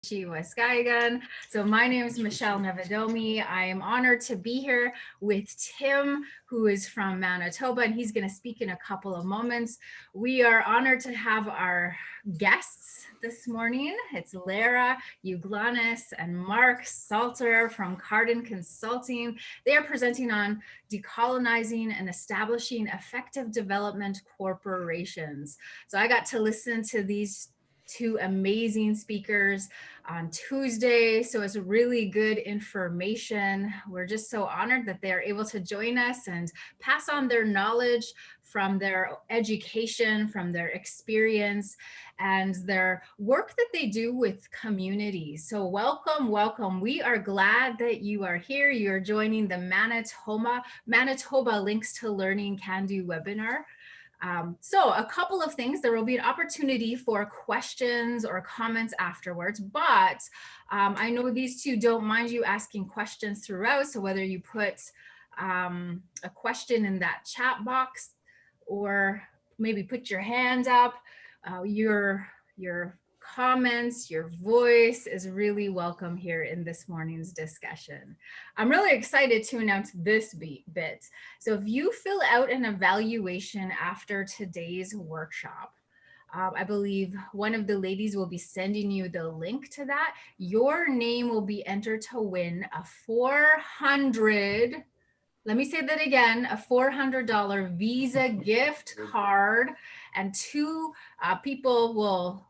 Waskaigan. So my name is Michelle Nevadomi. I am honored to be here with Tim, who is from Manitoba, and he's going to speak in a couple of moments. We are honored to have our guests this morning. It's Laara, Euglanas, and Mark Salter from Cardin Consulting. They are presenting on decolonizing and establishing effective development corporations. So I got to listen to these two amazing speakers on Tuesday. So it's really good information. We're just so honored that they're able to join us and pass on their knowledge from their education, from their experience, and their work that they do with communities. So welcome, welcome. We are glad that you are here. You're joining the Manitoba Links to Learning Can Do webinar. So a couple of things, there will be an opportunity for questions or comments afterwards, but I know these two don't mind you asking questions throughout. So whether you put a question in that chat box or maybe put your hand up, your comments, your voice is really welcome here in this morning's discussion. I'm really excited to announce this bit. So if you fill out an evaluation after today's workshop, I believe one of the ladies will be sending you the link to that. Your name will be entered to win a $400, let me say that again, a $400 Visa gift card, and two people will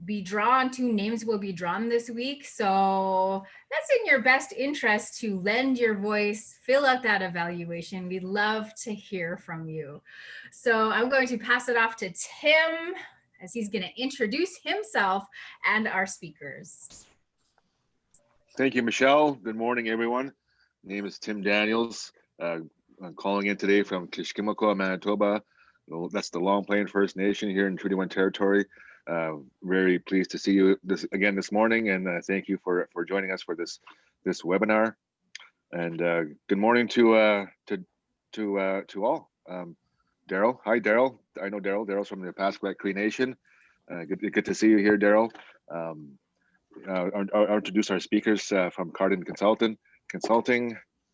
be drawn, two names will be drawn this week. So that's in your best interest to lend your voice, fill out that evaluation. We'd love to hear from you. So I'm going to pass it off to Tim as he's going to introduce himself and our speakers. Thank you, Michelle. Good morning, everyone. My name is Tim Daniels. I'm calling in today from Kishkimakoa, Manitoba. That's the Long Plain First Nation here in Treaty 1 territory. Very pleased to see you again this morning, and thank you for joining us for this webinar. And good morning to all. Daryl, hi Daryl. I know Daryl. Daryl's from the Pasquat Cree Nation. Good to see you here, Daryl. I'll introduce our speakers from Cardin Consulting.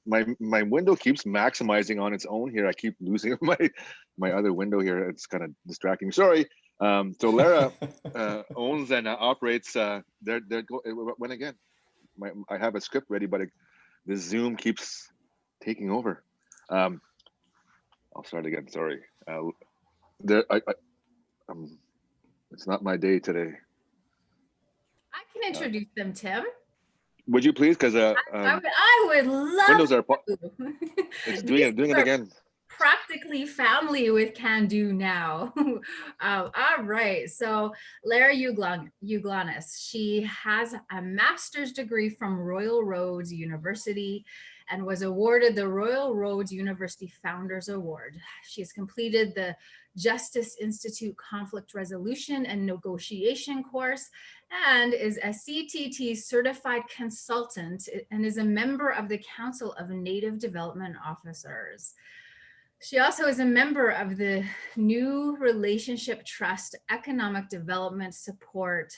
My window keeps maximizing on its own here. I keep losing my other window here. It's kind of distracting me. Sorry. So Laara owns and operates. When again, I have a script ready, but the Zoom keeps taking over. I'll start again. Sorry. It's not my day today. I can introduce them, Tim. Would you please? Because I would love windows are. to. It's doing it again. Practically family with Can Do now. All right, so Laara Euglon, she has a master's degree from Royal Roads University and was awarded the Royal Roads University Founders Award. She has completed the Justice Institute Conflict Resolution and Negotiation course and is a CTT certified consultant and is a member of the Council of Native Development Officers. She also is a member of the New Relationship Trust Economic Development Support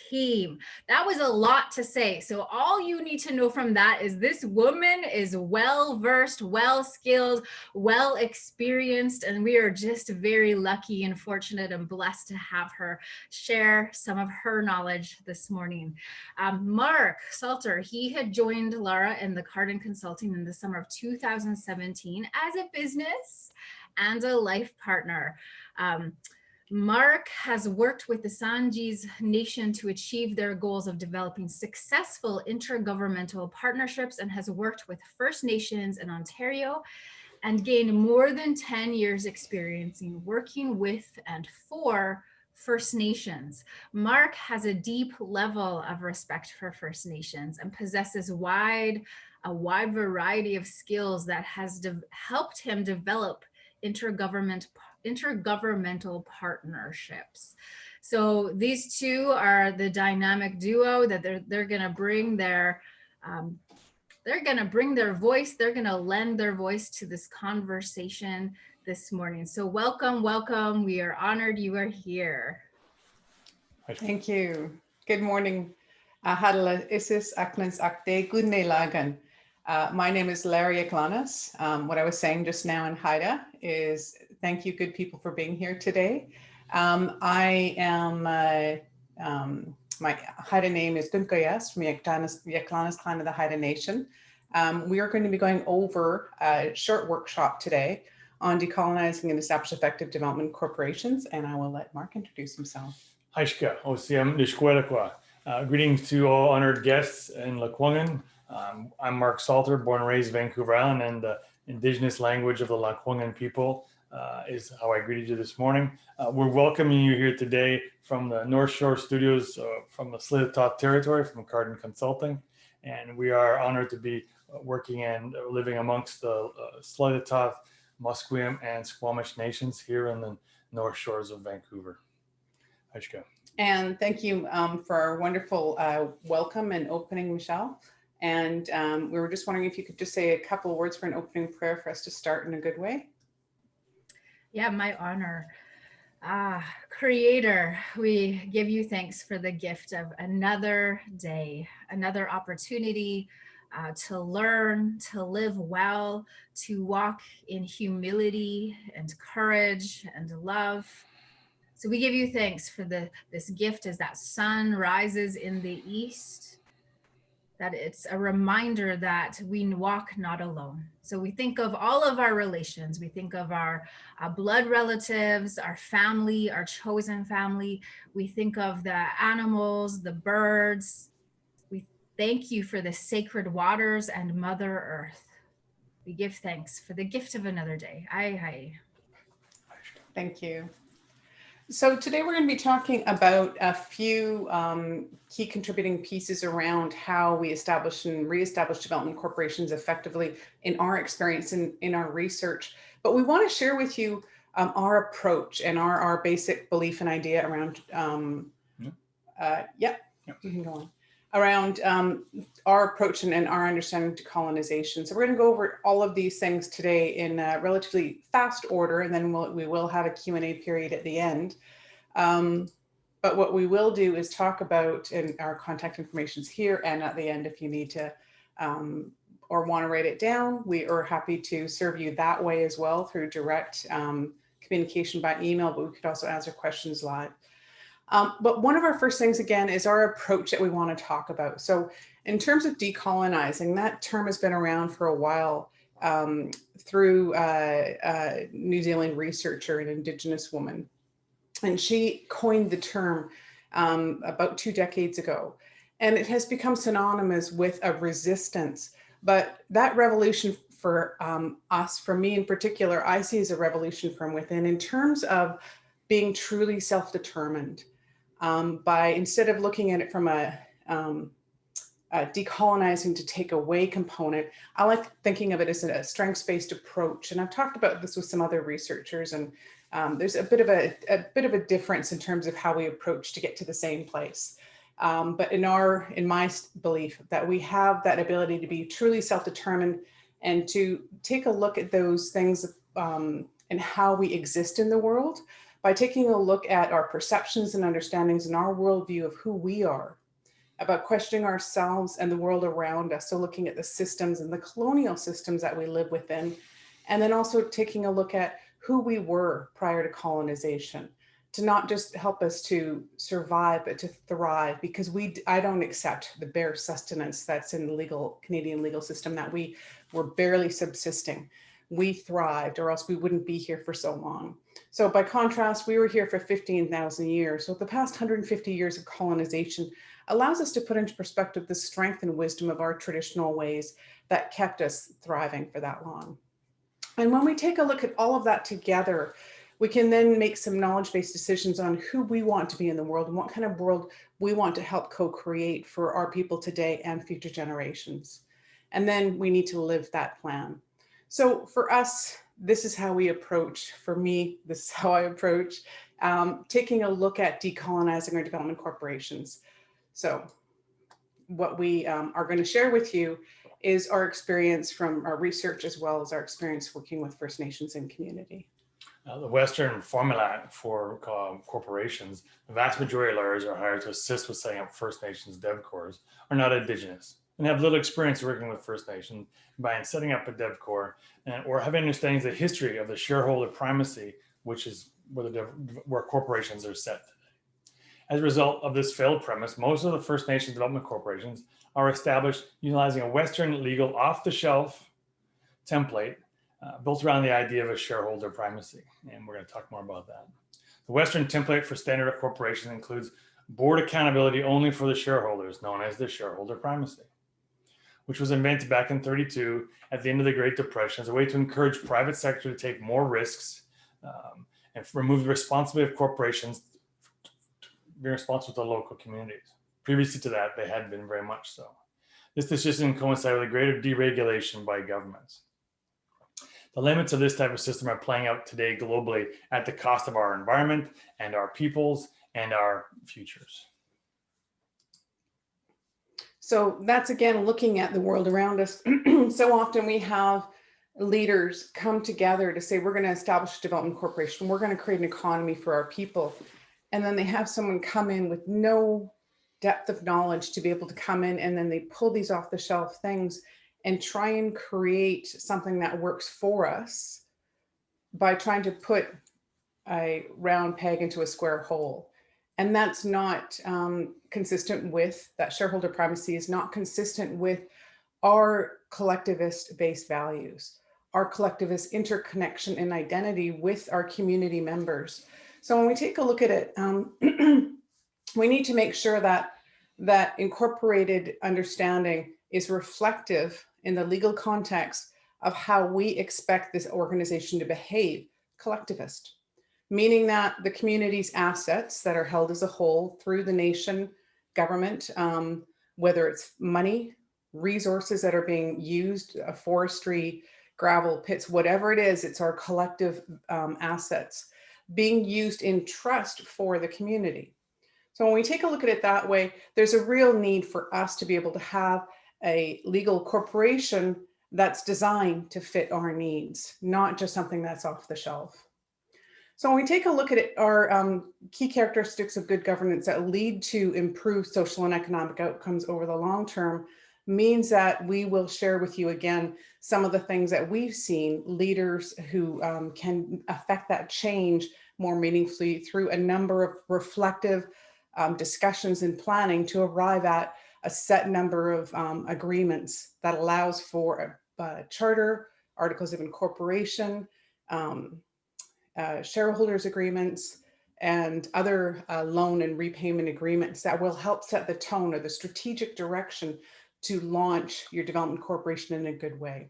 Team. That was a lot to say. So all you need to know from that is this woman is well-versed, well-skilled, well-experienced, and we are just very lucky and fortunate and blessed to have her share some of her knowledge this morning. Mark Salter, he had joined Laara in the Cardin Consulting in the summer of 2017 as a business and a life partner. Mark has worked with the Sanghees Nation to achieve their goals of developing successful intergovernmental partnerships and has worked with First Nations in Ontario and gained more than 10 years experience in working with and for First Nations. Mark has a deep level of respect for First Nations and possesses a wide variety of skills that has helped him develop intergovernmental partnerships. So these two are the dynamic duo that they're going to bring their voice, they're going to lend their voice to this conversation this morning. So welcome. We are honored you are here. Thank you. Good morning. Ahadala Isis Aknans Akde Gudne Lagan. My name is Laara Euglanas. What I was saying just now in Haida is thank you, good people, for being here today. I am, my Haida name is Gunkayas from Euglanas clan of the Haida Nation. We are going to be going over a short workshop today on decolonizing and established effective development corporations, and I will let Mark introduce himself. Haishka, OCM Nishkwelakwa. Greetings to all honored guests in Lekwungen. I'm Mark Salter, born and raised Vancouver Island, and the indigenous language of the Lekwungen people is how I greeted you this morning. We're welcoming you here today from the North Shore Studios from the Slittatoth territory, from Cardin Consulting, and we are honored to be working and living amongst the Slittatoth, Musqueam, and Squamish nations here in the North Shores of Vancouver. Haishka. And thank you for our wonderful welcome and opening, Michelle. And we were just wondering if you could just say a couple of words for an opening prayer for us to start in a good way. Yeah, my honor. Creator, we give you thanks for the gift of another day, another opportunity to learn, to live well, to walk in humility and courage and love. So we give you thanks for this gift as that sun rises in the east, that it's a reminder that we walk not alone. So we think of all of our relations. We think of our blood relatives, our family, our chosen family. We think of the animals, the birds. We thank you for the sacred waters and Mother Earth. We give thanks for the gift of another day. Aye. Thank you. So today we're going to be talking about a few key contributing pieces around how we establish and reestablish development corporations effectively in our experience and in our research. But we want to share with you our approach and our basic belief and idea around, you can go on, around our approach and our understanding to colonization. So we're going to go over all of these things today in a relatively fast order, and then we will have a Q&A period at the end. But what we will do is talk about, and our contact information is here, and at the end, if you need to or want to write it down, we are happy to serve you that way as well through direct communication by email, but we could also answer questions live. But one of our first things, again, is our approach that we want to talk about. So in terms of decolonizing, that term has been around for a while through a New Zealand researcher, an indigenous woman. And she coined the term about 2 decades ago. And it has become synonymous with a resistance. But that revolution for us, for me in particular, I see as a revolution from within in terms of being truly self-determined. By instead of looking at it from a decolonizing to take away component, I like thinking of it as a strengths-based approach. And I've talked about this with some other researchers, and there's a bit of a difference in terms of how we approach to get to the same place. But in my belief that we have that ability to be truly self-determined and to take a look at those things and how we exist in the world, by taking a look at our perceptions and understandings and our worldview of who we are, about questioning ourselves and the world around us. So looking at the systems and the colonial systems that we live within, and then also taking a look at who we were prior to colonization, to not just help us to survive, but to thrive, because I don't accept the bare sustenance that's in the Canadian legal system, that we were barely subsisting. We thrived, or else we wouldn't be here for so long. So by contrast, we were here for 15,000 years. So the past 150 years of colonization allows us to put into perspective the strength and wisdom of our traditional ways that kept us thriving for that long. And when we take a look at all of that together, we can then make some knowledge-based decisions on who we want to be in the world and what kind of world we want to help co-create for our people today and future generations. And then we need to live that plan. So for us, this is how we approach. For me, this is how I approach taking a look at decolonizing our development corporations. So what we are going to share with you is our experience from our research, as well as our experience working with First Nations and community. The Western formula for corporations, the vast majority of lawyers are hired to assist with setting up First Nations Dev Corps, are not Indigenous and have little experience working with First Nations by setting up a Dev Corps or having understandings of the history of the shareholder primacy, which is where corporations are set today. As a result of this failed premise, most of the First Nations development corporations are established utilizing a Western legal off-the-shelf template built around the idea of a shareholder primacy. And we're going to talk more about that. The Western template for standard corporations includes board accountability only for the shareholders, known as the shareholder primacy, which was invented back in 1932 at the end of the Great Depression as a way to encourage private sector to take more risks and remove the responsibility of corporations to be responsible to local communities. Previously to that, they had been very much so. This decision coincided with a greater deregulation by governments. The limits of this type of system are playing out today globally at the cost of our environment and our peoples and our futures. So that's again looking at the world around us. So often we have leaders come together to say, we're going to establish a development corporation, we're going to create an economy for our people. And then they have someone come in with no depth of knowledge to be able to come in, and then they pull these off the shelf things and try and create something that works for us by trying to put a round peg into a square hole. And that's not consistent with, that shareholder primacy is not consistent with our collectivist-based values, our collectivist interconnection and identity with our community members. So when we take a look at it, we need to make sure that that incorporated understanding is reflective in the legal context of how we expect this organization to behave, collectivist, meaning that the community's assets that are held as a whole through the nation government, whether it's money, resources that are being used, forestry, gravel pits, whatever it is, it's our collective assets being used in trust for the community. So when we take a look at it that way, there's a real need for us to be able to have a legal corporation that's designed to fit our needs, not just something that's off the shelf. So when we take a look at it, our key characteristics of good governance that lead to improved social and economic outcomes over the long term means that we will share with you again some of the things that we've seen leaders who can affect that change more meaningfully through a number of reflective discussions and planning to arrive at a set number of agreements that allows for a charter, articles of incorporation, shareholders agreements, and other loan and repayment agreements that will help set the tone or the strategic direction to launch your development corporation in a good way.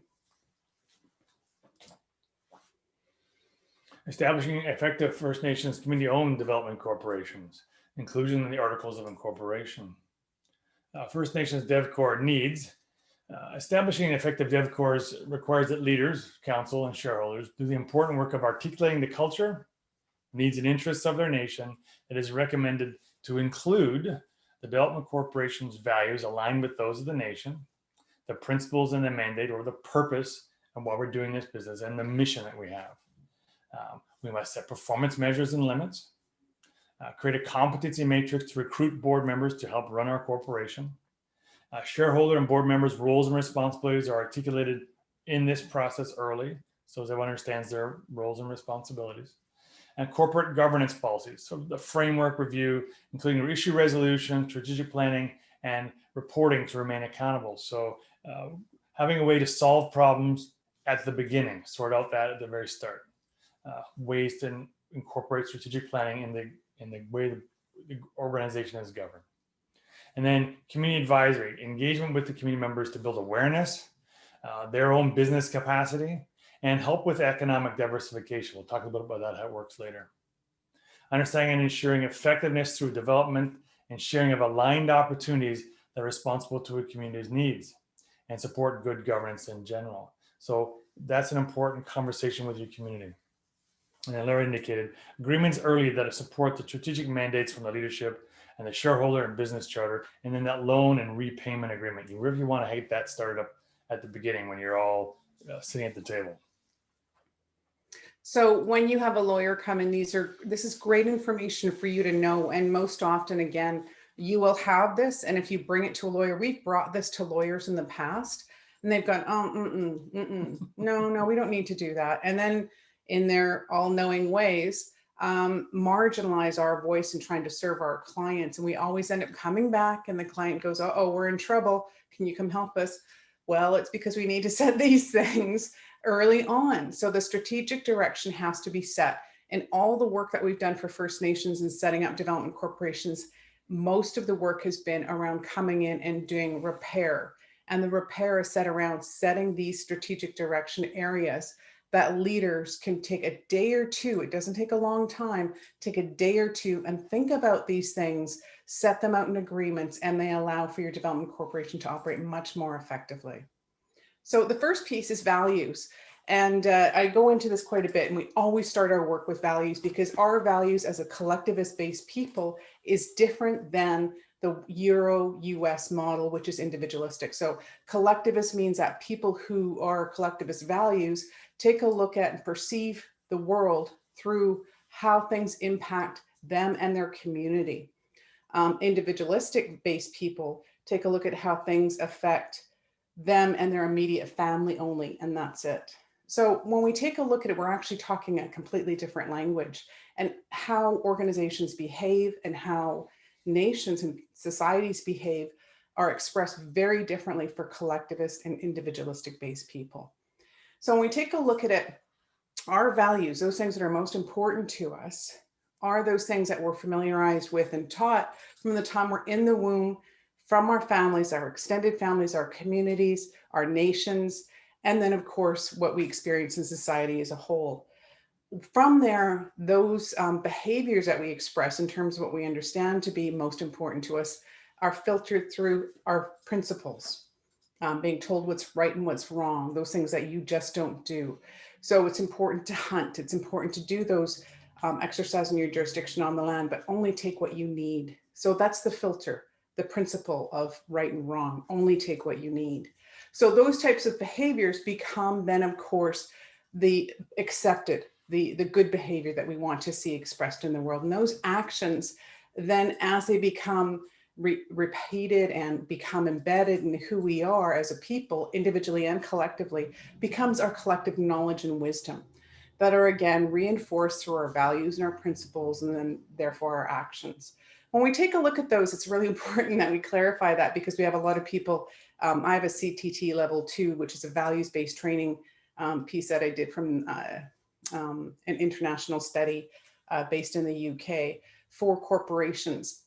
Establishing effective First Nations community-owned development corporations, inclusion in the Articles of Incorporation. First Nations DevCorp needs. Establishing effective DevCorps requires that leaders, council, and shareholders do the important work of articulating the culture, needs, and interests of their nation that is recommended to include the development corporation's values aligned with those of the nation, the principles and the mandate or the purpose of why we're doing this business, and the mission that we have. We must set performance measures and limits, create a competency matrix to recruit board members to help run our corporation. Shareholder and board members' roles and responsibilities are articulated in this process early, so everyone understands their roles and responsibilities. And corporate governance policies, so the framework review, including issue resolution, strategic planning, and reporting to remain accountable. So having a way to solve problems at the beginning, sort out that at the very start. Ways to incorporate strategic planning in the way the organization is governed. And then community advisory, engagement with the community members to build awareness, their own business capacity, and help with economic diversification. We'll talk a little bit about that, how it works later. Understanding and ensuring effectiveness through development and sharing of aligned opportunities that are responsible to a community's needs and support good governance in general. So that's an important conversation with your community. And as Laara indicated, agreements early that support the strategic mandates from the leadership and the shareholder and business charter, and then that loan and repayment agreement. You really want to get that started up at the beginning when you're all sitting at the table. So when you have a lawyer come in, this is great information for you to know. And most often, again, you will have this. And if you bring it to a lawyer, we've brought this to lawyers in the past and they've gone, no, we don't need to do that. And then in their all-knowing ways, marginalize our voice in trying to serve our clients. And we always end up coming back and the client goes, oh, we're in trouble. Can you come help us? Well, it's because we need to set these things early on. So the strategic direction has to be set. And all the work that we've done for First Nations and setting up development corporations, most of the work has been around coming in and doing repair. And the repair is set around setting these strategic direction areas that leaders can take a day or two, it doesn't take a long time, take a day or two and think about these things, set them out in agreements, and they allow for your development corporation to operate much more effectively. So the first piece is values. And I go into this quite a bit, and we always start our work with values because our values as a collectivist-based people is different than the Euro-US model, which is individualistic. So collectivist means that people who are collectivist values take a look at and perceive the world through how things impact them and their community. Individualistic-based people take a look at how things affect them and their immediate family only, and that's it. So when we take a look at it, we're actually talking a completely different language, and how organizations behave and how nations and societies behave are expressed very differently for collectivist and individualistic based people. So when we take a look at it, our values, those things that are most important to us, are those things that we're familiarized with and taught from the time we're in the womb, from our families, our extended families, our communities, our nations, and then of course, what we experience in society as a whole. From there, those behaviors that we express in terms of what we understand to be most important to us are filtered through our principles, being told what's right and what's wrong, those things that you just don't do. So it's important to hunt. It's important to do those exercising your jurisdiction on the land, but only take what you need. So that's the filter, the principle of right and wrong, only take what you need. So those types of behaviors become then, of course, the accepted, the good behavior that we want to see expressed in the world. And those actions, then as they become repeated and become embedded in who we are as a people, individually and collectively, becomes our collective knowledge and wisdom that are again reinforced through our values and our principles, and then therefore our actions. When we take a look at those, it's really important that we clarify that, because we have a lot of people. I have a CTT level 2, which is a values-based training piece that I did from an international study based in the UK for corporations.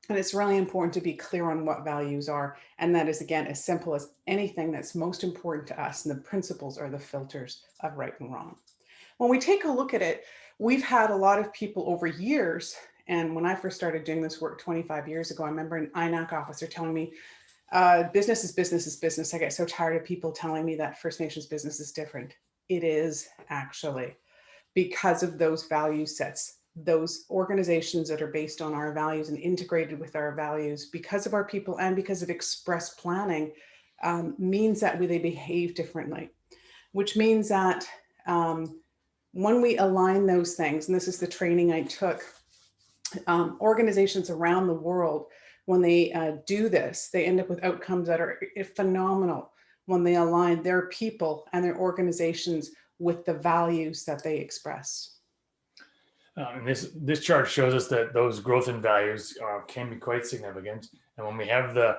And it's really important to be clear on what values are. And that is, again, as simple as anything that's most important to us. And the principles are the filters of right and wrong. When we take a look at it, we've had a lot of people over years. And when I first started doing this work 25 years ago, I remember an INAC officer telling me, business is business is business. I get so tired of people telling me that First Nations business is different. It is actually, because of those value sets. Those organizations that are based on our values and integrated with our values, because of our people and because of express planning, means that they behave differently, which means that when we align those things, and this is the training I took, organizations around the world, when they do this, they end up with outcomes that are phenomenal when they align their people and their organizations with the values that they express. And this chart shows us that those growth in values can be quite significant. And when we have the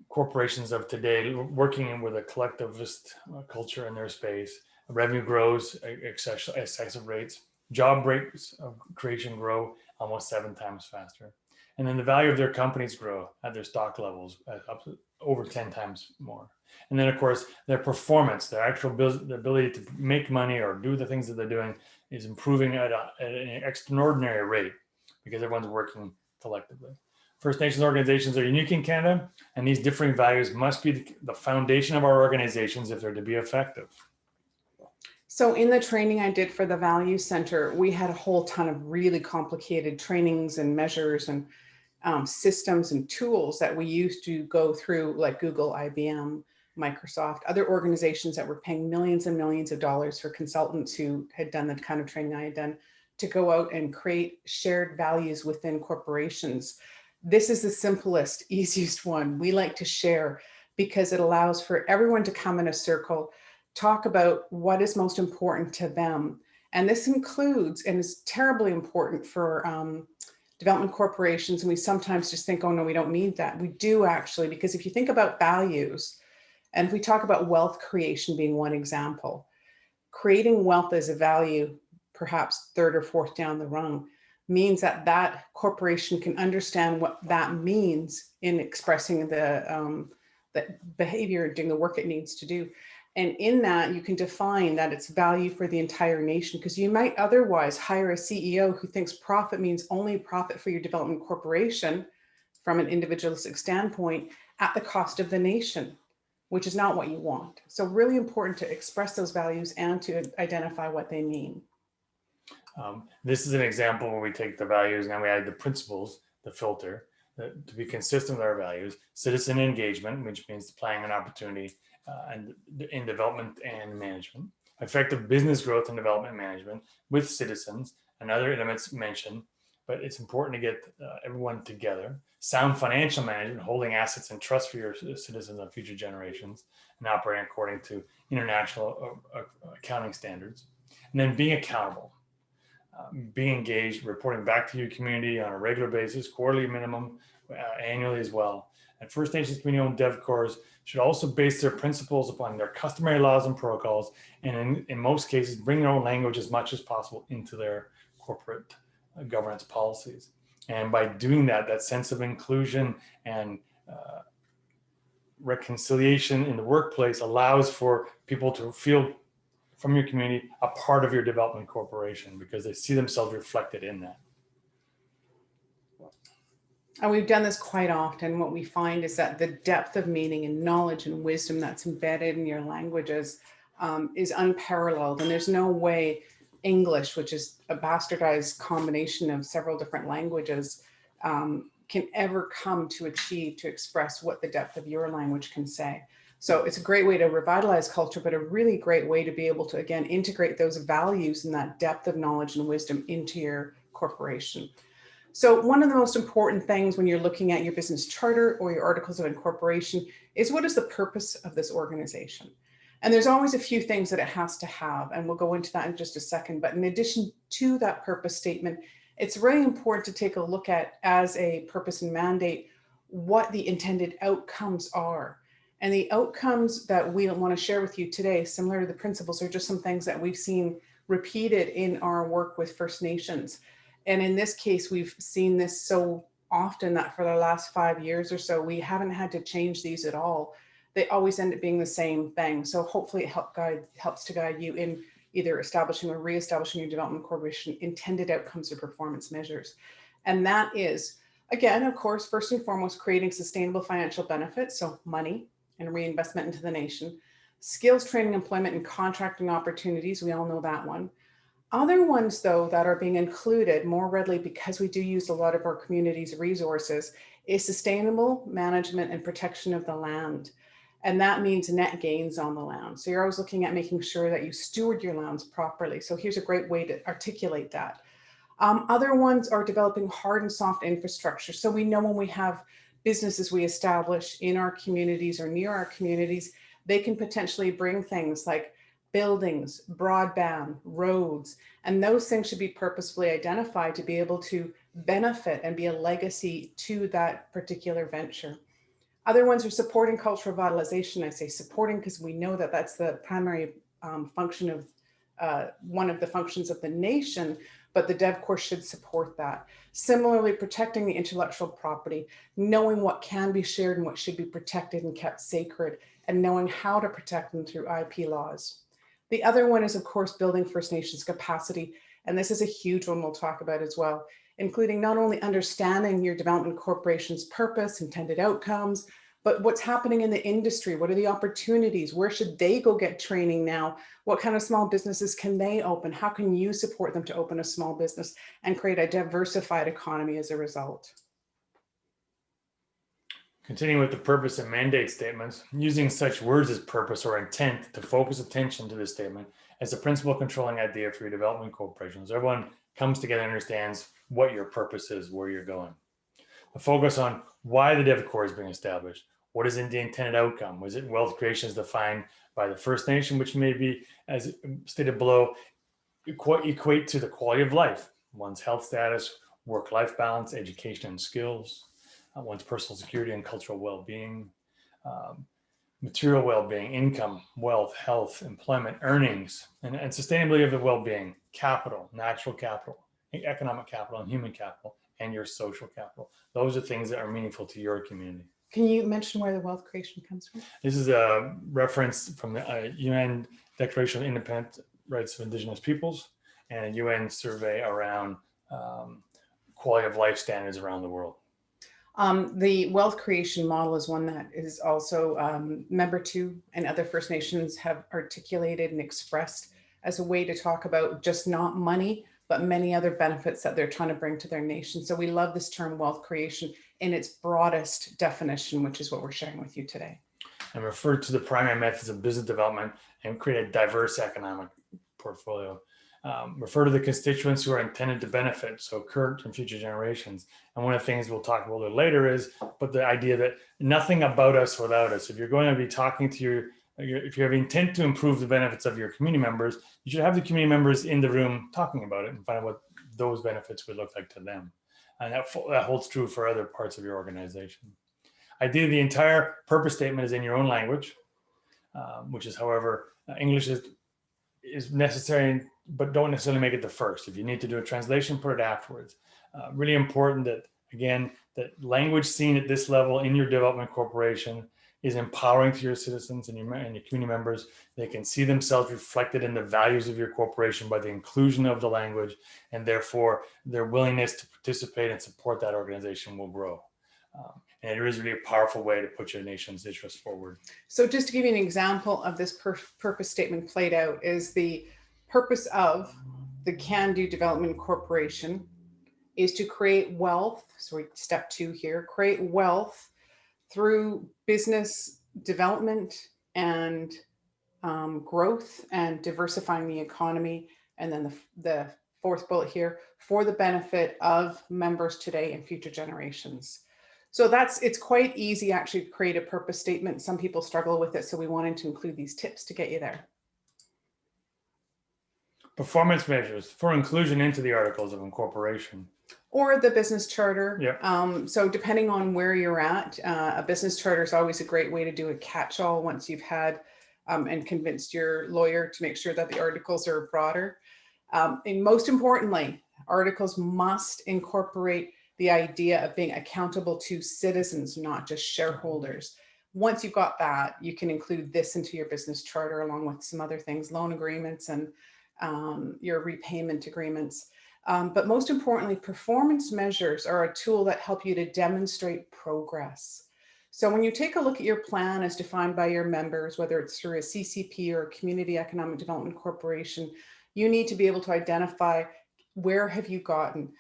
corporations of today working with a collectivist culture in their space, revenue grows excessive rates, job rates of creation grow almost 7 times faster. And then the value of their companies grow at their stock levels up to over 10 times more. And then, of course, their performance, their actual their ability to make money or do the things that they're doing is improving at an extraordinary rate because everyone's working collectively. First Nations organizations are unique in Canada, and these differing values must be the foundation of our organizations if they're to be effective. So in the training I did for the Value Center, we had a whole ton of really complicated trainings and measures and systems and tools that we used to go through, like Google, IBM, Microsoft, other organizations that were paying millions and millions of dollars for consultants who had done the kind of training I had done to go out and create shared values within corporations. This is the simplest, easiest one. We like to share because it allows for everyone to come in a circle, talk about what is most important to them. And this includes, and is terribly important for development corporations. And we sometimes just think, oh no, we don't need that. We do actually, because if you think about values, and if we talk about wealth creation being one example, creating wealth as a value, perhaps third or fourth down the rung, means that that corporation can understand what that means in expressing the behavior, doing the work it needs to do. And in that, you can define that it's value for the entire nation, because you might otherwise hire a CEO who thinks profit means only profit for your development corporation from an individualistic standpoint at the cost of the nation, which is not what you want. So really important to express those values and to identify what they mean. This is an example where we take the values and we add the principles, the filter, to be consistent with our values, citizen engagement, which means planning and opportunity and in development and management, effective business growth and development management with citizens and other elements mentioned, but it's important to get everyone together. Sound financial management, holding assets in trust for your citizens and future generations, and operating according to international accounting standards. And then being accountable, being engaged, reporting back to your community on a regular basis, quarterly minimum, annually as well. And First Nations community-owned DevCorps should also base their principles upon their customary laws and protocols, and in most cases, bring their own language as much as possible into their corporate governance policies. And by doing that, that sense of inclusion and reconciliation in the workplace allows for people to feel from your community a part of your development corporation, because they see themselves reflected in that. And we've done this quite often. What we find is that the depth of meaning and knowledge and wisdom that's embedded in your languages is unparalleled. And there's no way English, which is a bastardized combination of several different languages, can ever come to achieve, to express what the depth of your language can say. So it's a great way to revitalize culture, but a really great way to be able to, again, integrate those values and that depth of knowledge and wisdom into your corporation. So one of the most important things when you're looking at your business charter or your articles of incorporation is, what is the purpose of this organization? And there's always a few things that it has to have, and we'll go into that in just a second. But in addition to that purpose statement, it's really important to take a look at, as a purpose and mandate, what the intended outcomes are. And the outcomes that we want to share with you today, similar to the principles, are just some things that we've seen repeated in our work with First Nations. And in this case, we've seen this so often that for the last 5 years or so, we haven't had to change these at all. They always end up being the same thing. So hopefully it helps to guide you in either establishing or reestablishing your development corporation intended outcomes or performance measures. And that is, again, of course, first and foremost, creating sustainable financial benefits, so money and reinvestment into the nation, skills, training, employment, and contracting opportunities. We all know that one. Other ones, though, that are being included more readily because we do use a lot of our community's resources is sustainable management and protection of the land. And that means net gains on the land. So you're always looking at making sure that you steward your lands properly. So here's a great way to articulate that. Other ones are developing hard and soft infrastructure. So we know when we have businesses we establish in our communities or near our communities, they can potentially bring things like buildings, broadband, roads, and those things should be purposefully identified to be able to benefit and be a legacy to that particular venture. Other ones are supporting cultural vitalization. I say supporting because we know that that's the primary function of one of the functions of the nation, but the DevCorps should support that. Similarly, protecting the intellectual property, knowing what can be shared and what should be protected and kept sacred, and knowing how to protect them through IP laws. The other one is, of course, building First Nations capacity. And this is a huge one we'll talk about as well, including not only understanding your development corporation's purpose, intended outcomes, but what's happening in the industry. What are the opportunities? Where should they go get training now? What kind of small businesses can they open? How can you support them to open a small business and create a diversified economy as a result? Continuing with the purpose and mandate statements, using such words as purpose or intent to focus attention to this statement as a principal controlling idea for your development corporations. Everyone comes together and understands what your purpose is, where you're going. The focus on why the DevCorp is being established. What is the intended outcome? Was it wealth creation as defined by the First Nation, which may be, as stated below, equate to the quality of life, one's health status, work-life balance, education and skills, one's personal security and cultural well-being, material well-being, income, wealth, health, employment, earnings, and sustainability of the well-being, capital, natural capital, economic capital, and human capital, and your social capital. Those are things that are meaningful to your community. Can you mention where the wealth creation comes from? This is a reference from the UN Declaration of Independent Rights of Indigenous Peoples and a UN survey around quality of life standards around the world. The wealth creation model is one that is also Member 2 and other First Nations have articulated and expressed as a way to talk about just not money, but many other benefits that they're trying to bring to their nation. So we love this term wealth creation in its broadest definition, which is what we're sharing with you today. And refer to the primary methods of business development and create a diverse economic portfolio. Refer to the constituents who are intended to benefit, so current and future generations. And one of the things we'll talk about a little later is, but the idea that nothing about us without us. If you're going to be talking to if you have intent to improve the benefits of your community members, you should have the community members in the room talking about it and find out what those benefits would look like to them. And that holds true for other parts of your organization. Ideally, the entire purpose statement is in your own language, which is, however, English is necessary, but don't necessarily make it the first. If you need to do a translation, put it afterwards. Really important that, again, that language seen at this level in your development corporation is empowering to your citizens and your community members. They can see themselves reflected in the values of your corporation by the inclusion of the language, and therefore their willingness to participate and support that organization will grow. And it is really a powerful way to put your nation's interests forward. So just to give you an example of this purpose statement played out is the purpose of the Can Do Development Corporation is to create wealth. So step 2 here, create wealth through business development and growth and diversifying the economy. And then the 4th bullet here, for the benefit of members today and future generations. So it's quite easy actually to create a purpose statement. Some people struggle with it. So we wanted to include these tips to get you there. Performance measures for inclusion into the Articles of Incorporation. Or the business charter. Yep. So depending on where you're at, a business charter is always a great way to do a catch-all once you've had and convinced your lawyer to make sure that the articles are broader. And most importantly, articles must incorporate the idea of being accountable to citizens, not just shareholders. Once you've got that, you can include this into your business charter along with some other things, loan agreements and your repayment agreements. But most importantly, performance measures are a tool that help you to demonstrate progress. So when you take a look at your plan as defined by your members, whether it's through a CCP or a Community Economic Development Corporation, you need to be able to identify where have you gotten,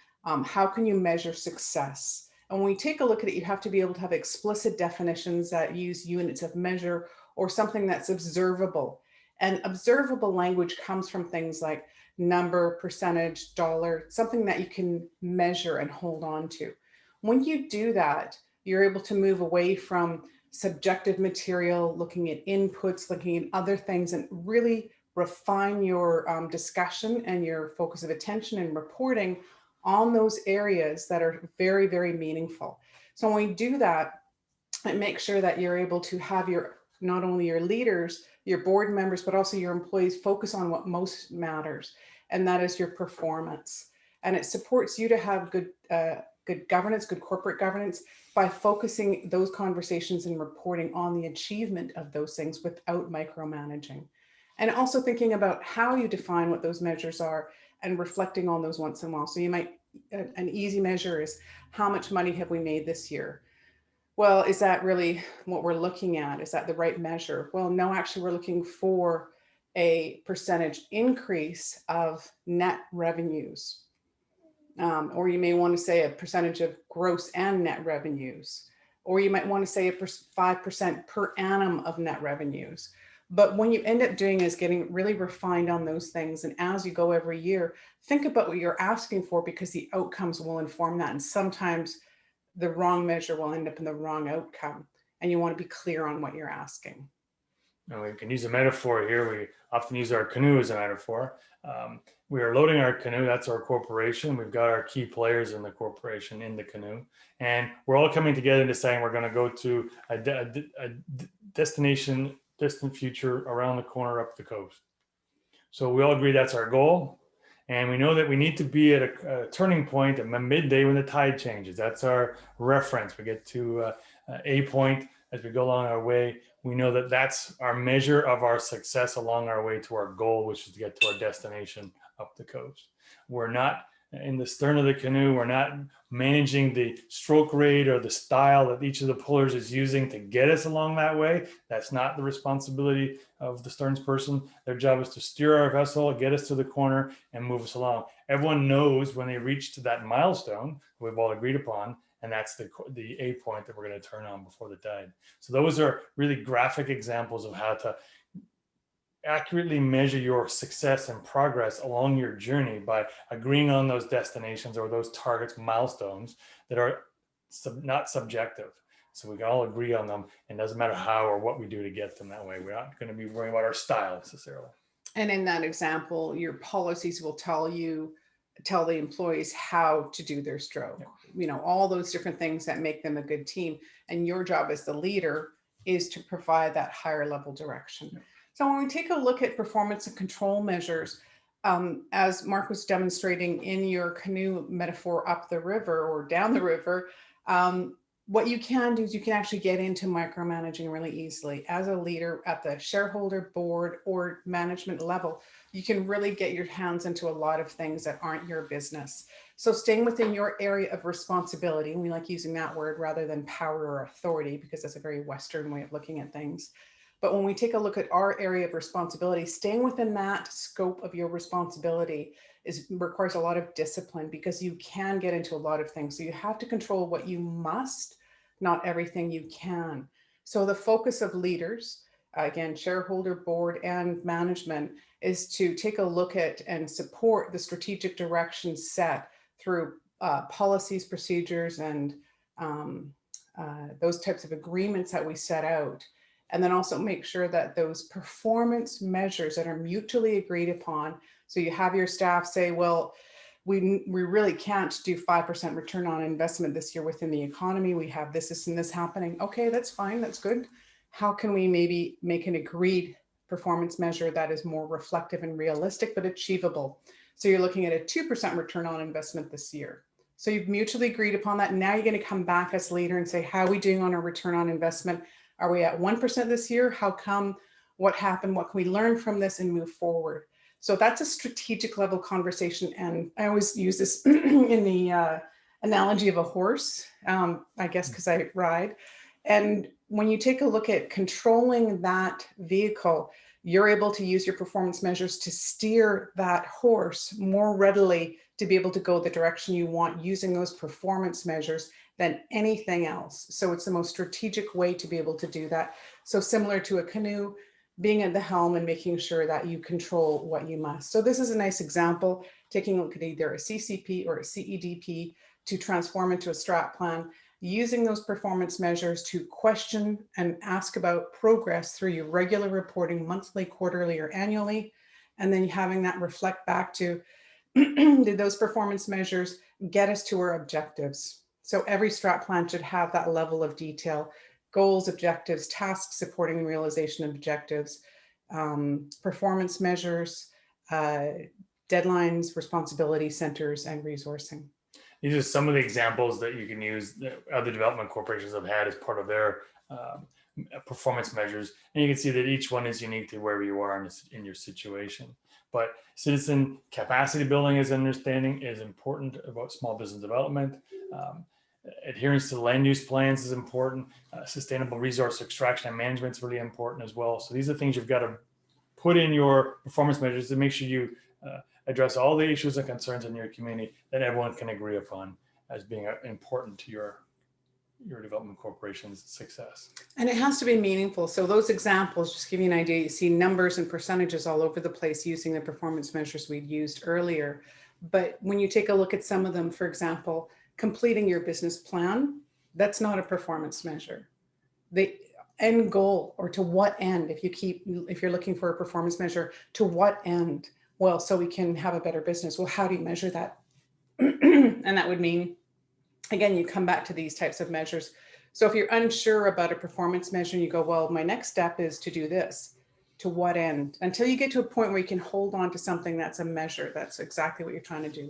how can you measure success? And when we take a look at it, you have to be able to have explicit definitions that use units of measure or something that's observable. And observable language comes from things like number, percentage, dollar, something that you can measure and hold on to. When you do that, you're able to move away from subjective material, looking at inputs, looking at other things, and really refine your discussion and your focus of attention and reporting on those areas that are very, very meaningful. So when we do that, it makes sure that you're able to have not only your leaders, your board members, but also your employees focus on what most matters, and that is your performance. And it supports you to have good governance, good corporate governance, by focusing those conversations and reporting on the achievement of those things without micromanaging. And also thinking about how you define what those measures are and reflecting on those once in a while. So you might, an easy measure is how much money have we made this year? Well, is that really what we're looking at? Is that the right measure? Well, no, actually we're looking for a percentage increase of net revenues. Or you may want to say a percentage of gross and net revenues, or you might want to say 5% per annum of net revenues. But when you end up doing is getting really refined on those things. And as you go every year, think about what you're asking for, because the outcomes will inform that. And sometimes the wrong measure will end up in the wrong outcome. And you want to be clear on what you're asking. And we can use a metaphor here. We often use our canoe as a metaphor. We are loading our canoe. That's our corporation. We've got our key players in the corporation in the canoe. And we're all coming together and deciding we're going to go to a destination, distant future around the corner up the coast. So we all agree that's our goal. And we know that we need to be at a turning point at midday when the tide changes. That's our reference. We get to a point as we go along our way. We know that that's our measure of our success along our way to our goal, which is to get to our destination up the coast. We're not in the stern of the canoe. We're not managing the stroke rate or the style that each of the pullers is using to get us along that way. That's not the responsibility of the stern's person. Their job is to steer our vessel, get us to the corner, and move us along. Everyone knows when they reach to that milestone we've all agreed upon, and that's the A point that we're going to turn on before the tide. So those are really graphic examples of how to accurately measure your success and progress along your journey by agreeing on those destinations or those targets, milestones that are not subjective. So we can all agree on them, and it doesn't matter how or what we do to get them that way. We're not going to be worrying about our style necessarily. And in that example, your policies will tell the employees how to do their stroke. Yeah. All those different things that make them a good team. And your job as the leader is to provide that higher level direction. Yeah. So when we take a look at performance and control measures, as Mark was demonstrating in your canoe metaphor up the river or down the river, what you can do is you can actually get into micromanaging really easily. As a leader at the shareholder, board, or management level, you can really get your hands into a lot of things that aren't your business. So staying within your area of responsibility, and we like using that word rather than power or authority, because that's a very Western way of looking at things. But when we take a look at our area of responsibility, staying within that scope of your responsibility requires a lot of discipline, because you can get into a lot of things. So you have to control what you must, not everything you can. So the focus of leaders, again, shareholder, board, and management, is to take a look at and support the strategic direction set through policies, procedures, and those types of agreements that we set out. And then also make sure that those performance measures that are mutually agreed upon. So you have your staff say, well, we really can't do 5% return on investment this year within the economy. We have this, and this happening. Okay, that's fine. That's good. How can we maybe make an agreed performance measure that is more reflective and realistic, but achievable? So you're looking at a 2% return on investment this year. So you've mutually agreed upon that. Now you're going to come back as leader and say, how are we doing on our return on investment? Are we at 1% this year? How come? What happened? What can we learn from this and move forward? So that's a strategic level conversation. And I always use this in the analogy of a horse, I guess, because I ride. And when you take a look at controlling that vehicle, you're able to use your performance measures to steer that horse more readily to be able to go the direction you want using those performance measures than anything else. So it's the most strategic way to be able to do that. So similar to a canoe, being at the helm and making sure that you control what you must. So this is a nice example, taking a look at either a CCP or a CEDP to transform into a strat plan, using those performance measures to question and ask about progress through your regular reporting monthly, quarterly, or annually, and then having that reflect back to, did those performance measures get us to our objectives? So every strat plan should have that level of detail: goals, objectives, tasks supporting the realization of objectives, performance measures, deadlines, responsibility centers, and resourcing. These are some of the examples that you can use that other development corporations have had as part of their performance measures. And you can see that each one is unique to wherever you are in your situation. But citizen capacity building, as understanding, is important about small business development. Adherence to land use plans is important. Sustainable resource extraction and management is really important as well. So these are things you've got to put in your performance measures to make sure you address all the issues and concerns in your community that everyone can agree upon as being important to your your development corporation's success. And it has to be meaningful. So those examples, just give you an idea, you see numbers and percentages all over the place using the performance measures we'd used earlier. But when you take a look at some of them, for example, completing your business plan, that's not a performance measure. The end goal, or to what end, if you're looking for a performance measure, to what end? Well, so we can have a better business. Well, how do you measure that? And that would mean, again, you come back to these types of measures. So if you're unsure about a performance measure and you go, well, my next step is to do this, to what end? Until you get to a point where you can hold on to something that's a measure, that's exactly what you're trying to do.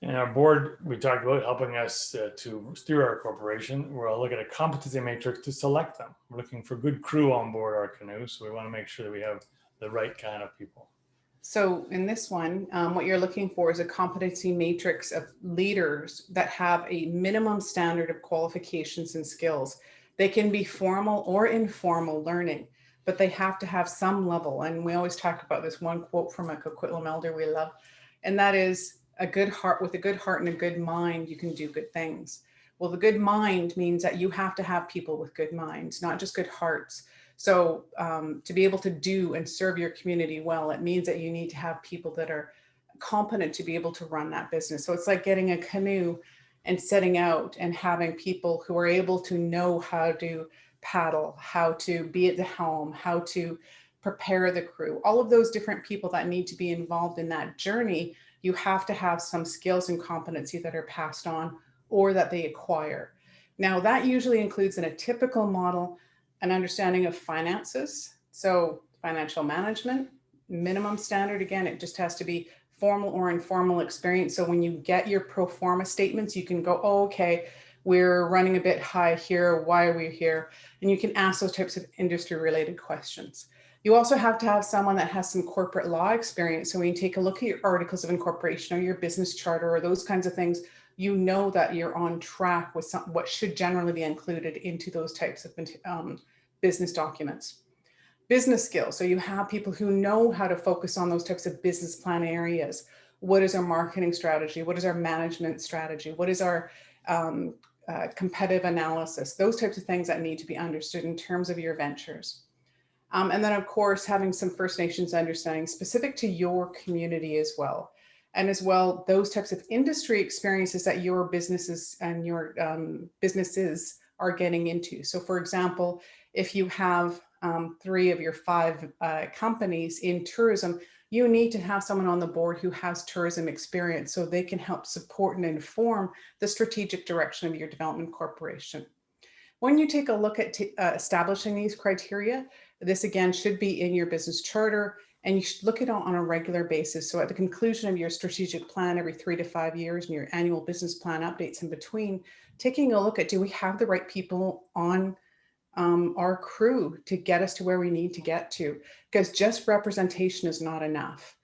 In our board, we talked about helping us to steer our corporation. We'll look at a competency matrix to select them. We're looking for good crew on board our canoe, so we want to make sure that we have the right kind of people. So in this one, what you're looking for is a competency matrix of leaders that have a minimum standard of qualifications and skills. They can be formal or informal learning, but they have to have some level. And we always talk about this one quote from a Coquitlam elder we love, and that is, a good heart, with a good heart and a good mind, you can do good things. Well, the good mind means that you have to have people with good minds, not just good hearts. So to be able to do and serve your community well, it means that you need to have people that are competent to be able to run that business. So it's like getting a canoe and setting out and having people who are able to know how to paddle, how to be at the helm, how to prepare the crew, all of those different people that need to be involved in that journey. You have to have some skills and competency that are passed on or that they acquire. Now, that usually includes in a typical model, an understanding of finances. So financial management, minimum standard, again, it just has to be formal or informal experience. So when you get your pro forma statements, you can go, oh, okay, we're running a bit high here. Why are we here? And you can ask those types of industry related questions. You also have to have someone that has some corporate law experience. So when you take a look at your articles of incorporation or your business charter or those kinds of things, you know that you're on track with what should generally be included into those types of business documents. Business skills. So you have people who know how to focus on those types of business plan areas. What is our marketing strategy? What is our management strategy? What is our competitive analysis? Those types of things that need to be understood in terms of your ventures. And then, of course, having some First Nations understanding specific to your community as well. And as well, those types of industry experiences that your businesses and your businesses are getting into. So for example, if you have 3 of your 5 companies in tourism, you need to have someone on the board who has tourism experience so they can help support and inform the strategic direction of your development corporation. When you take a look at establishing these criteria, this again should be in your business charter, and you should look at it on a regular basis. So at the conclusion of your strategic plan every 3 to 5 years and your annual business plan updates in between, taking a look at, do we have the right people on our crew to get us to where we need to get to? Because just representation is not enough.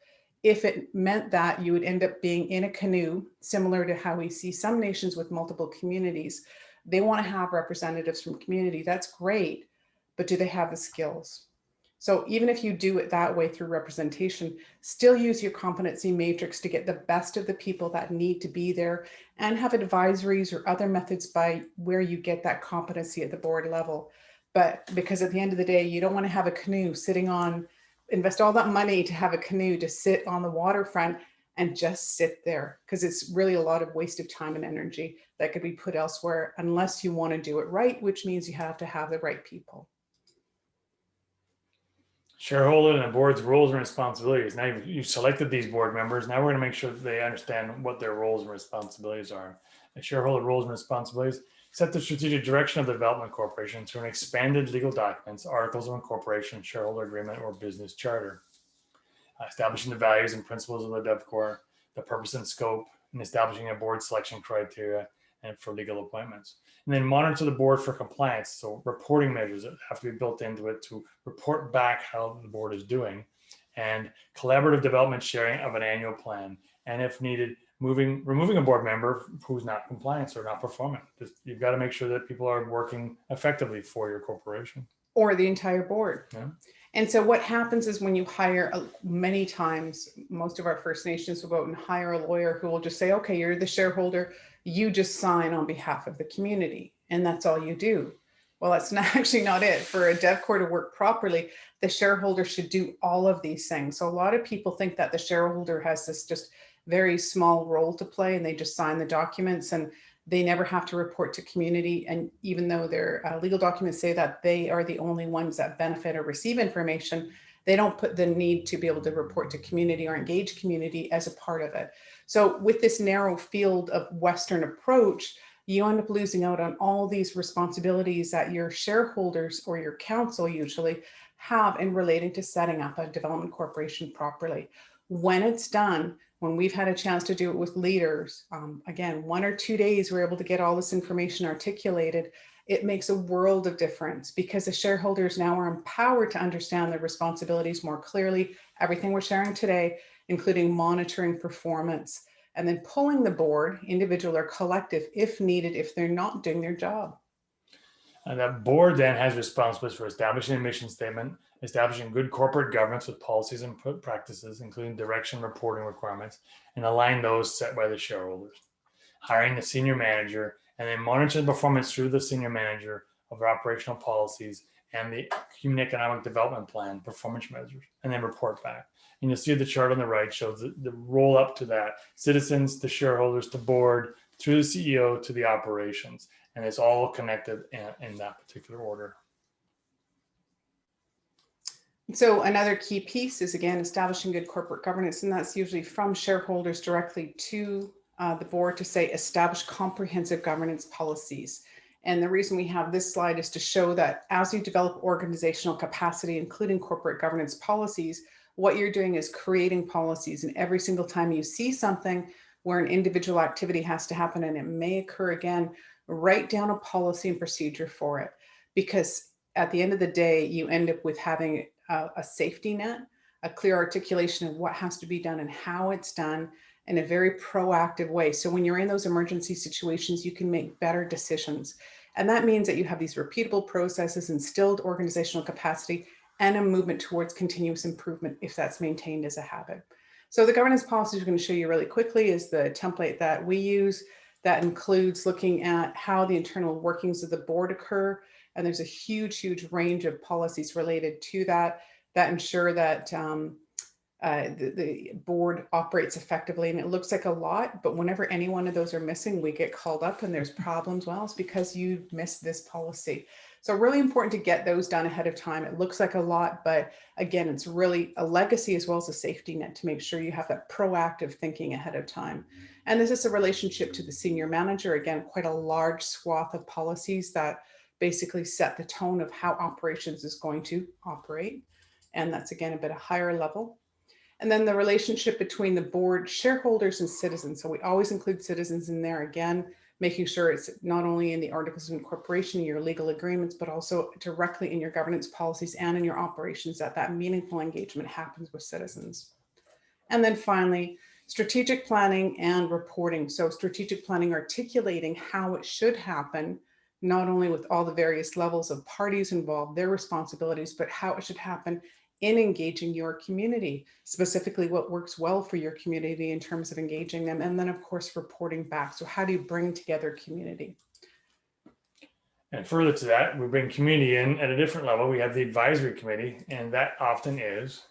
If it meant that, you would end up being in a canoe, similar to how we see some nations with multiple communities. They want to have representatives from community. That's great, but do they have the skills? So even if you do it that way through representation, still use your competency matrix to get the best of the people that need to be there, and have advisories or other methods by where you get that competency at the board level. But because at the end of the day, you don't want to have a canoe sitting on, invest all that money to have a canoe to sit on the waterfront and just sit there, because it's really a lot of waste of time and energy that could be put elsewhere unless you want to do it right, which means you have to have the right people. Shareholder and the board's roles and responsibilities. Now you've selected these board members. Now we're going to make sure that they understand what their roles and responsibilities are. The shareholder roles and responsibilities: set the strategic direction of the development corporation through an expanded legal documents, articles of incorporation, shareholder agreement, or business charter. Establishing the values and principles of the DevCorp, the purpose and scope, and establishing a board selection criteria and for legal appointments. And then monitor the board for compliance. So reporting measures that have to be built into it to report back how the board is doing, and collaborative development sharing of an annual plan. And if needed, removing a board member who's not compliant or not performing. You've got to make sure that people are working effectively for your corporation. or the entire board. Yeah. And so what happens is when you hire, many times, most of our First Nations will go out and hire a lawyer who will just say, okay, you're the shareholder, you just sign on behalf of the community, and that's all you do. Well, that's not actually not it. For a DevCor to work properly, the shareholder should do all of these things. So a lot of people think that the shareholder has this just very small role to play, and they just sign the documents and they never have to report to community. And even though their legal documents say that they are the only ones that benefit or receive information, they don't put the need to be able to report to community or engage community as a part of it. So with this narrow field of Western approach, you end up losing out on all these responsibilities that your shareholders or your council usually have in relating to setting up a development corporation properly. When it's done, when we've had a chance to do it with leaders, again, 1 or 2 days, we're able to get all this information articulated. It makes a world of difference because the shareholders now are empowered to understand their responsibilities more clearly. Everything we're sharing today, including monitoring performance, and then pulling the board, individual or collective, if needed, if they're not doing their job. And that board then has responsibilities for establishing a mission statement, establishing good corporate governance with policies and practices, including direction reporting requirements, and align those set by the shareholders, hiring the senior manager, and then monitoring performance through the senior manager of their operational policies and the community economic development plan performance measures, and then report back. And you'll see the chart on the right shows the roll up to that: citizens, to shareholders, to board, through the CEO, to the operations. And it's all connected in that particular order. So another key piece is, again, establishing good corporate governance, and that's usually from shareholders directly to the board to say, establish comprehensive governance policies. And the reason we have this slide is to show that as you develop organizational capacity, including corporate governance policies, what you're doing is creating policies. And every single time you see something where an individual activity has to happen, and it may occur again, write down a policy and procedure for it. Because at the end of the day, you end up with having a safety net, a clear articulation of what has to be done and how it's done in a very proactive way. So when you're in those emergency situations, you can make better decisions. And that means that you have these repeatable processes, instilled organizational capacity, and a movement towards continuous improvement if that's maintained as a habit. So the governance policies we're going to show you really quickly is the template that we use. That includes looking at how the internal workings of the board occur. And there's a huge, huge range of policies related to that ensure that the board operates effectively. And it looks like a lot, but whenever any one of those are missing, we get called up and there's problems. Well, it's because you missed this policy. So really important to get those done ahead of time. It looks like a lot, but again, it's really a legacy as well as a safety net to make sure you have that proactive thinking ahead of time. And this is a relationship to the senior manager. Again, quite a large swath of policies that basically set the tone of how operations is going to operate. And that's, again, a bit of higher level. And then the relationship between the board, shareholders, and citizens. So we always include citizens in there, again, making sure it's not only in the articles of incorporation, your legal agreements, but also directly in your governance policies and in your operations, that meaningful engagement happens with citizens. And then finally, strategic planning and reporting. So strategic planning, articulating how it should happen, not only with all the various levels of parties involved, their responsibilities, but how it should happen in engaging your community, specifically what works well for your community in terms of engaging them. And then of course, reporting back. So how do you bring together community? And further to that, we bring community in at a different level. We have the advisory committee, and that often is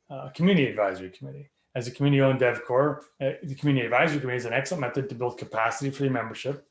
a community advisory committee. As a community-owned DevCor, the community advisory committee is an excellent method to build capacity for the membership,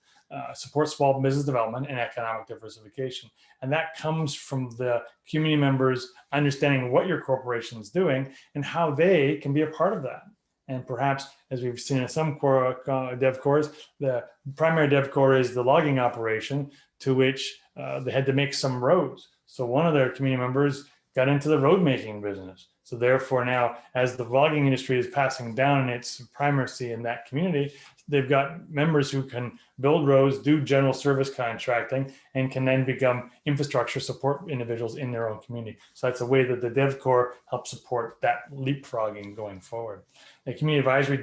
support small business development and economic diversification. And that comes from the community members understanding what your corporation is doing and how they can be a part of that. And perhaps, as we've seen in some DevCors, the primary DevCor is the logging operation to which they had to make some roads. So one of their community members got into the road making business. So therefore now, as the logging industry is passing down its primacy in that community, they've got members who can build roads, do general service contracting, and can then become infrastructure support individuals in their own community. So that's a way that the DevCor helps support that leapfrogging going forward. The community advisory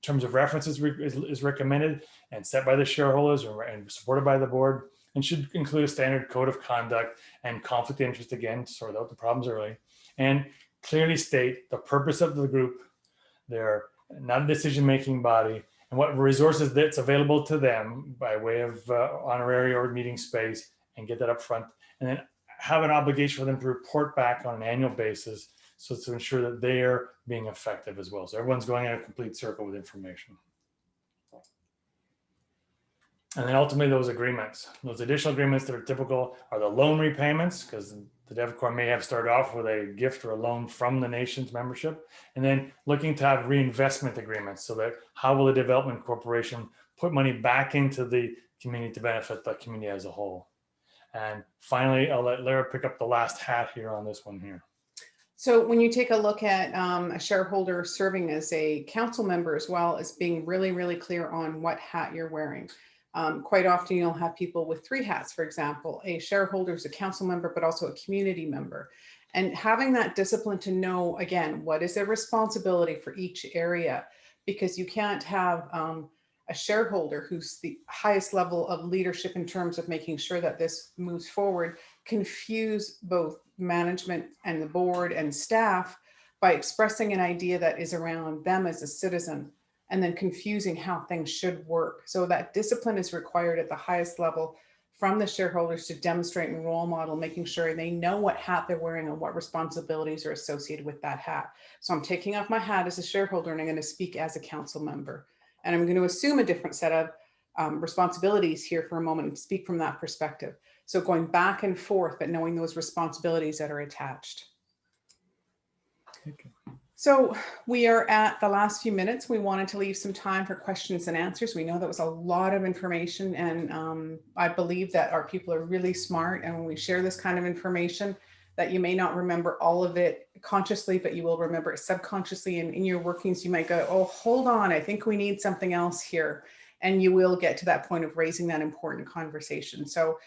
terms of reference is recommended and set by the shareholders and supported by the board. and should include a standard code of conduct and conflict of interest, again, to sort out the problems early, and clearly state the purpose of the group. They're not a decision-making body, and what resources that's available to them by way of honorary or meeting space, and get that up front, and then have an obligation for them to report back on an annual basis, so to ensure that they're being effective as well. So everyone's going in a complete circle with information. And then ultimately those agreements, those additional agreements that are typical are the loan repayments, because the DevCorps may have started off with a gift or a loan from the nation's membership, and then looking to have reinvestment agreements, so that how will the development corporation put money back into the community to benefit the community as a whole. And finally, I'll let Laara pick up the last hat here on this one here. So when you take a look at a shareholder serving as a council member, as well as being really, really clear on what hat you're wearing. Quite often you'll have people with 3 hats, for example, a shareholder is a council member, but also a community member. And having that discipline to know, again, what is their responsibility for each area, because you can't have a shareholder who's the highest level of leadership in terms of making sure that this moves forward, confuse both management and the board and staff by expressing an idea that is around them as a citizen, and then confusing how things should work. So that discipline is required at the highest level from the shareholders to demonstrate and role model, making sure they know what hat they're wearing and what responsibilities are associated with that hat. So I'm taking off my hat as a shareholder and I'm going to speak as a council member. And I'm going to assume a different set of responsibilities here for a moment and speak from that perspective. So going back and forth, but knowing those responsibilities that are attached. Okay. So we are at the last few minutes. We wanted to leave some time for questions and answers. We know that was a lot of information, and I believe that our people are really smart. And when we share this kind of information, that you may not remember all of it consciously, but you will remember it subconsciously. And in your workings, you might go, oh, hold on, I think we need something else here. And you will get to that point of raising that important conversation. So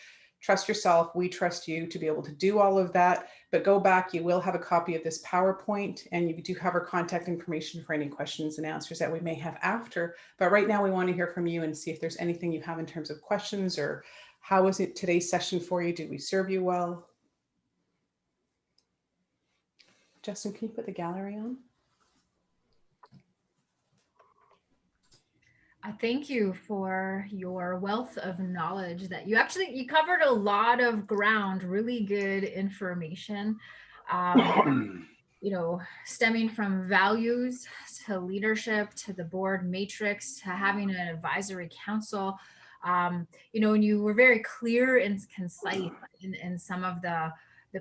trust yourself, we trust you to be able to do all of that, but go back, you will have a copy of this PowerPoint, and you do have our contact information for any questions and answers that we may have after. But right now we want to hear from you and see if there's anything you have in terms of questions, or how was it today's session for you? Did we serve you well? Justin, can you put the gallery on? Thank you for your wealth of knowledge that you covered a lot of ground, really good information, stemming from values to leadership, to the board matrix, to having an advisory council, and you were very clear and concise in some of the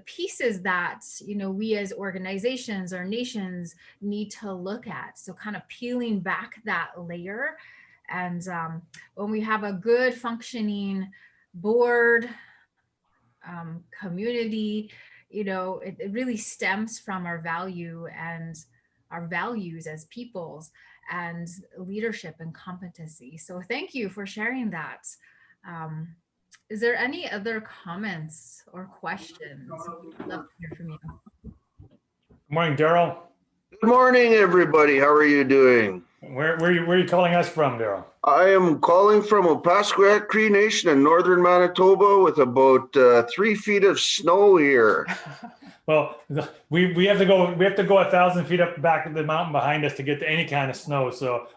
pieces that, we as organizations or nations need to look at. So kind of peeling back that layer. And when we have a good functioning board, community, it really stems from our value and our values as peoples, and leadership and competency. So thank you for sharing that. Is there any other comments or questions? I'd love to hear from you. Good morning, Daryl. Good morning, everybody. How are you doing? Where are you calling us from, Daryl? I am calling from Opaskwayak Cree Nation in northern Manitoba with about 3 feet of snow here. Well, we have to go 1,000 feet up back of the mountain behind us to get to any kind of snow. So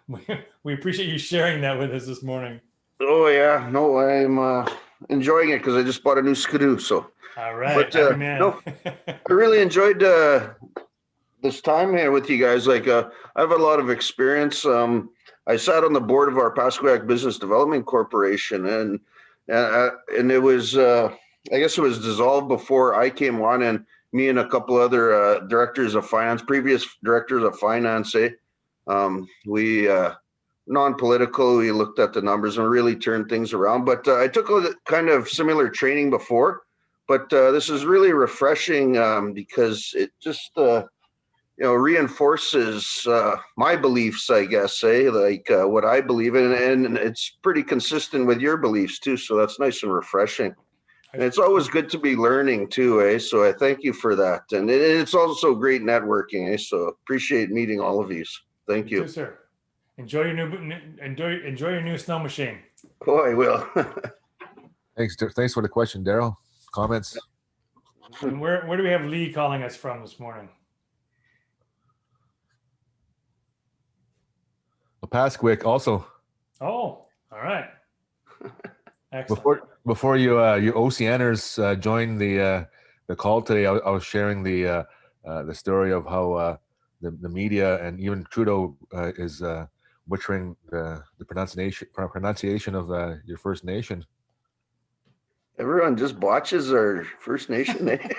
we appreciate you sharing that with us this morning. Oh yeah, no, I'm enjoying it because I just bought a new Skidoo. So all right, but, happy man. No, I really enjoyed this time here with you guys. Like I have a lot of experience. I sat on the board of our Opaskwayak Business Development Corporation, and it was I guess it was dissolved before I came on, and me and a couple other directors of finance, previous directors of finance, we non-political, we looked at the numbers and really turned things around. But I took a kind of similar training before, but this is really refreshing because it just reinforces my beliefs, I guess, what I believe in, and it's pretty consistent with your beliefs too. So that's nice and refreshing. And it's always good to be learning too, so I thank you for that. And it's also great networking, so appreciate meeting all of you. Thank you. You too, sir. Enjoy your new snow machine. Oh, I will. Thanks for the question, Daryl. Comments? And where do we have Lee calling us from this morning? Pasquick also. Oh, all right. Excellent. Before you Oceaners joined the call today, I was sharing the story of how the media and even Trudeau is butchering the pronunciation of your First Nation. Everyone just botches our First Nation name.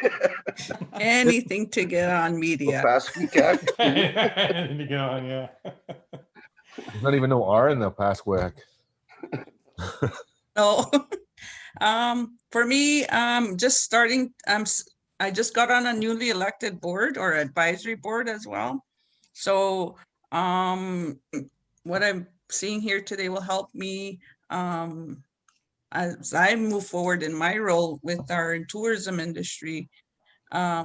Anything to get on media. Pasquick. Anything to get on, yeah. There's not even no R in the Pasquick. No. For me, just starting, I just got on a newly elected board or advisory board as well. So what I'm seeing here today will help me as I move forward in my role with our tourism industry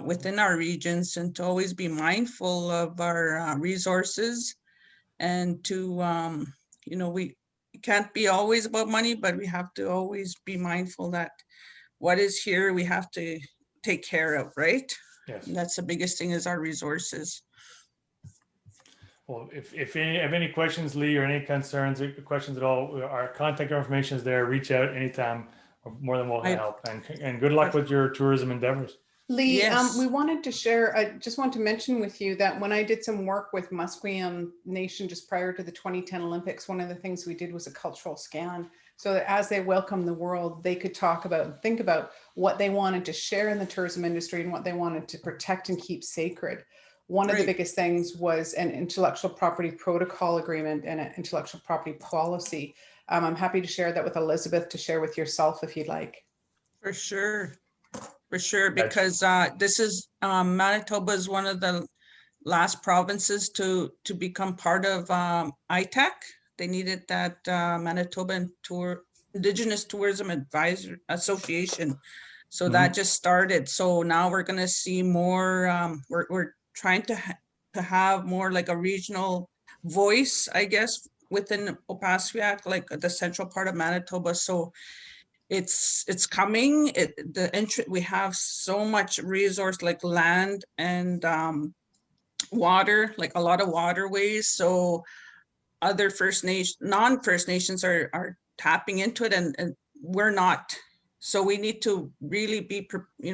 within our regions, and to always be mindful of our resources, and to, we can't be always about money, but we have to always be mindful that what is here, we have to take care of, right? Yes. And that's the biggest thing, is our resources. Well, if you have any questions, Lee, or any concerns or questions at all, our contact information is there. Reach out anytime. We're more than welcome to help. And good luck with your tourism endeavors. Lee, Yes. we wanted to share, I just want to mention with you that when I did some work with Musqueam Nation just prior to the 2010 Olympics, one of the things we did was a cultural scan, so that as they welcome the world, they could talk about and think about what they wanted to share in the tourism industry and what they wanted to protect and keep sacred. One of the biggest things was an intellectual property protocol agreement and an intellectual property policy. I'm happy to share that with Elizabeth, to share with yourself if you'd like. For sure. For sure, because this is Manitoba is one of the last provinces to become part of ITAC. They needed that Manitoba Indigenous Tourism Advisor Association. So that just started. So now we're going to see more. We're trying to have more like a regional voice, I guess, within Opaskwayak, like the central part of Manitoba. So it's coming. We have so much resource, like land and water, like a lot of waterways. So other non-First Nations are tapping into it, and we're not. So we need to really be,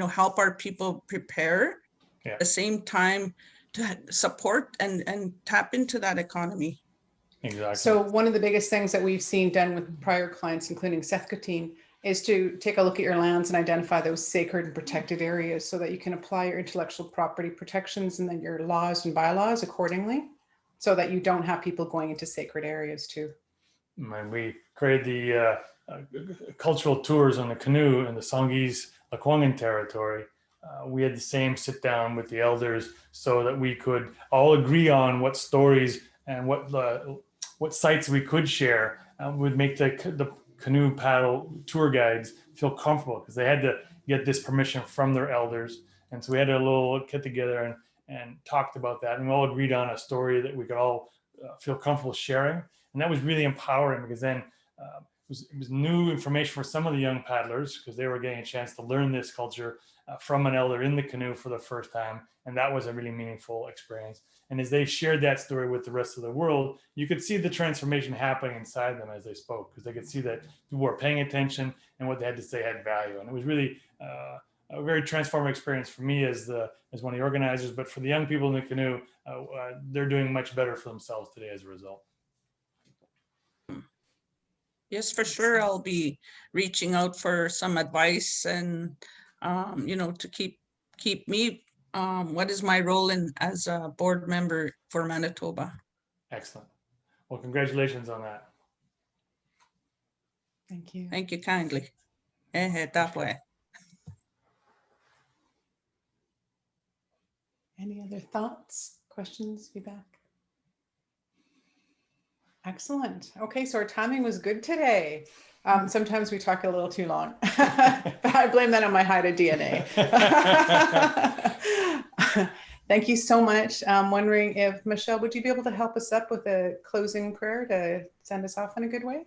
help our people prepare at the same time to support and tap into that economy. Exactly. So one of the biggest things that we've seen done with prior clients, including Seth Katine, is to take a look at your lands and identify those sacred and protected areas so that you can apply your intellectual property protections and then your laws and bylaws accordingly, so that you don't have people going into sacred areas too. And we created the cultural tours on the canoe in the Songhees Lekwungen territory. We had the same sit down with the elders so that we could all agree on what stories and what sites we could share. Would make the canoe paddle tour guides feel comfortable, because they had to get this permission from their elders. And so we had a little get together and talked about that. And we all agreed on a story that we could all feel comfortable sharing. And that was really empowering, because then it was new information for some of the young paddlers, because they were getting a chance to learn this culture from an elder in the canoe for the first time. And that was a really meaningful experience. And as they shared that story with the rest of the world, you could see the transformation happening inside them as they spoke, because they could see that people were paying attention and what they had to say had value. And it was really a very transformative experience for me as one of the organizers, but for the young people in the canoe, they're doing much better for themselves today as a result. Yes, for sure. I'll be reaching out for some advice and, to keep me, what is my role as a board member for Manitoba. Excellent. Well, congratulations on that. Thank you. Thank you kindly. That way. Any other thoughts, questions, feedback? Excellent. Okay, so our timing was good today. Sometimes we talk a little too long, but I blame that on my Haida DNA. Thank you so much. I'm wondering if, Michelle, would you be able to help us up with a closing prayer to send us off in a good way?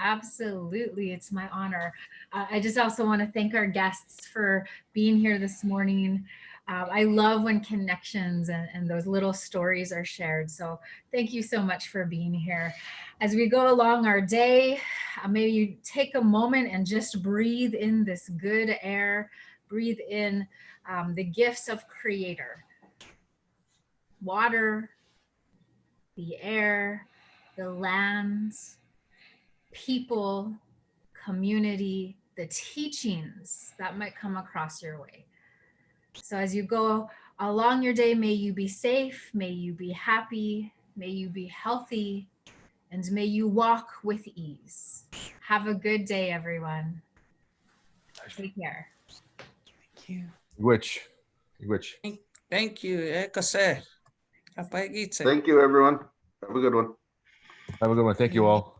Absolutely. It's my honor. I just also want to thank our guests for being here this morning. I love when connections and those little stories are shared. So thank you so much for being here. As we go along our day, maybe you take a moment and just breathe in this good air, breathe in the gifts of Creator, water, the air, the lands, people, community, the teachings that might come across your way. So as you go along your day, may you be safe, may you be happy, may you be healthy, and may you walk with ease. Have a good day, everyone. Take care. Thank you. Which? Thank you. Kasi. Kapay gitse. Thank you, everyone. Have a good one. Have a good one. Thank you all.